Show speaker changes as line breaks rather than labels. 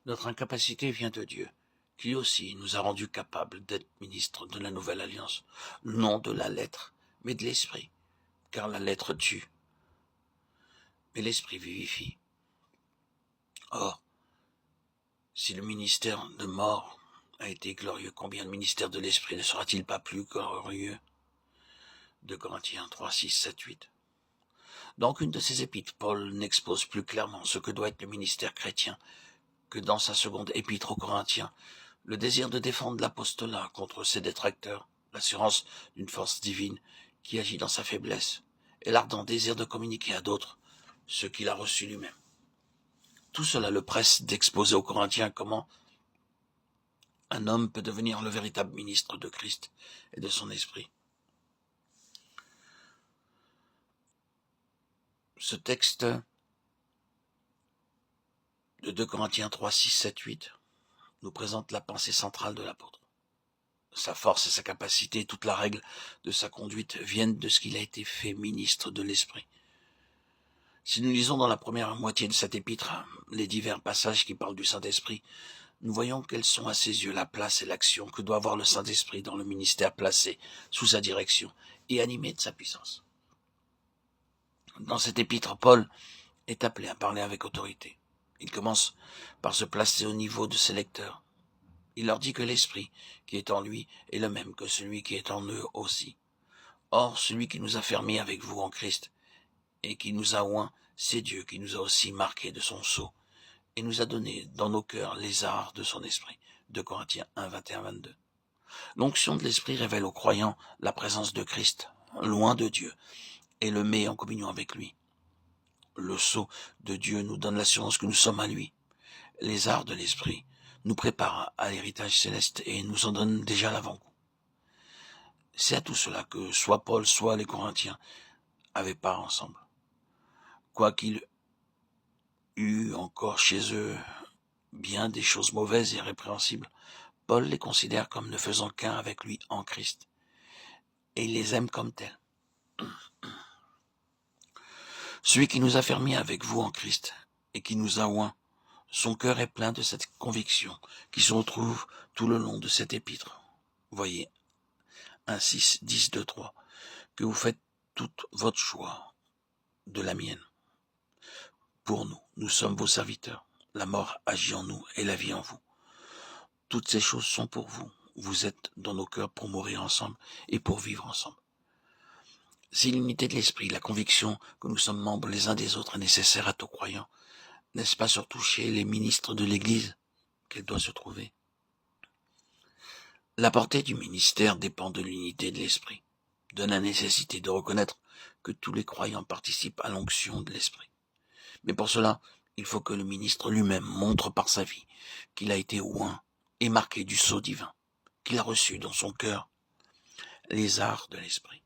Notre incapacité vient de Dieu, qui aussi nous a rendus capables d'être ministres de la nouvelle alliance, non de la lettre, mais de l'esprit, car la lettre tue, mais l'esprit vivifie. Or, si le ministère de mort a été glorieux, combien le ministère de l'esprit ne sera-t-il pas plus glorieux? 2 Corinthiens 3, 6, 7, 8. Dans aucune de ses épîtres, Paul n'expose plus clairement ce que doit être le ministère chrétien que dans sa seconde épître aux Corinthiens. Le désir de défendre l'apostolat contre ses détracteurs, l'assurance d'une force divine qui agit dans sa faiblesse, et l'ardent désir de communiquer à d'autres ce qu'il a reçu lui-même. Tout cela le presse d'exposer aux Corinthiens comment un homme peut devenir le véritable ministre de Christ et de son esprit. Ce texte de 2 Corinthiens 3, 6, 7, 8 nous présente la pensée centrale de l'apôtre. Sa force et sa capacité, toute la règle de sa conduite viennent de ce qu'il a été fait ministre de l'esprit. Si nous lisons dans la première moitié de cet épître les divers passages qui parlent du Saint-Esprit, nous voyons quelles sont à ses yeux la place et l'action que doit avoir le Saint-Esprit dans le ministère placé sous sa direction et animé de sa puissance. Dans cet épître, Paul est appelé à parler avec autorité. Il commence par se placer au niveau de ses lecteurs. Il leur dit que l'Esprit qui est en lui est le même que celui qui est en eux aussi. Or, celui qui nous a fait mis avec vous en Christ et qui nous a oints, c'est Dieu qui nous a aussi marqués de son sceau et nous a donné dans nos cœurs les arts de son esprit. 2 Corinthiens 1, 21, 22. L'onction de l'Esprit révèle aux croyants la présence de Christ, loin de Dieu, et le met en communion avec lui. Le sceau de Dieu nous donne l'assurance que nous sommes à lui. Les arts de l'Esprit nous préparent à l'héritage céleste et nous en donnent déjà l'avant-goût. C'est à tout cela que soit Paul, soit les Corinthiens avaient part ensemble. Quoiqu'il eût encore chez eux bien des choses mauvaises et répréhensibles, Paul les considère comme ne faisant qu'un avec lui en Christ, et il les aime comme tels. Celui qui nous a fait mis avec vous en Christ et qui nous a oints, son cœur est plein de cette conviction qui se retrouve tout le long de cet épître. Voyez, 1, 6, 10, 2, 3, que vous faites tout votre choix de la mienne. Pour nous, nous sommes vos serviteurs. La mort agit en nous et la vie en vous. Toutes ces choses sont pour vous. Vous êtes dans nos cœurs pour mourir ensemble et pour vivre ensemble. Si l'unité de l'esprit, la conviction que nous sommes membres les uns des autres est nécessaire à tout croyant, n'est-ce pas surtout chez les ministres de l'Église qu'elle doit se trouver? La portée du ministère dépend de l'unité de l'esprit, de la nécessité de reconnaître que tous les croyants participent à l'onction de l'esprit. Mais pour cela, il faut que le ministre lui-même montre par sa vie qu'il a été oint et marqué du sceau divin, qu'il a reçu dans son cœur les arts de l'esprit.